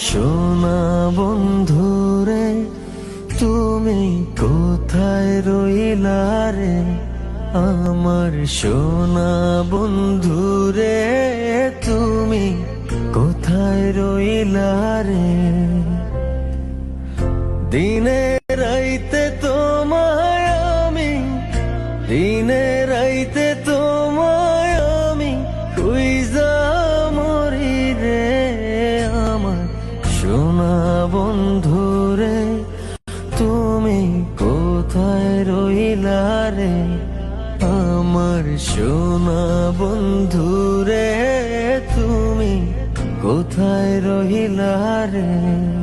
সোনা বন্ধুরে তুমি কোথায় রইলা রে, আমার সোনা বন্ধুরে তুমি কোথায় রইলা রে। দিনে রাইতে তোমায় আমি, দিনে রাইতে তোমায় আমি খুঁজা মরি রে, আমার সোনা বন্ধুরে তুমি কোথায় রইলা রে, আমার সোনা বন্ধুরে তুমি কোথায় রইলা রে।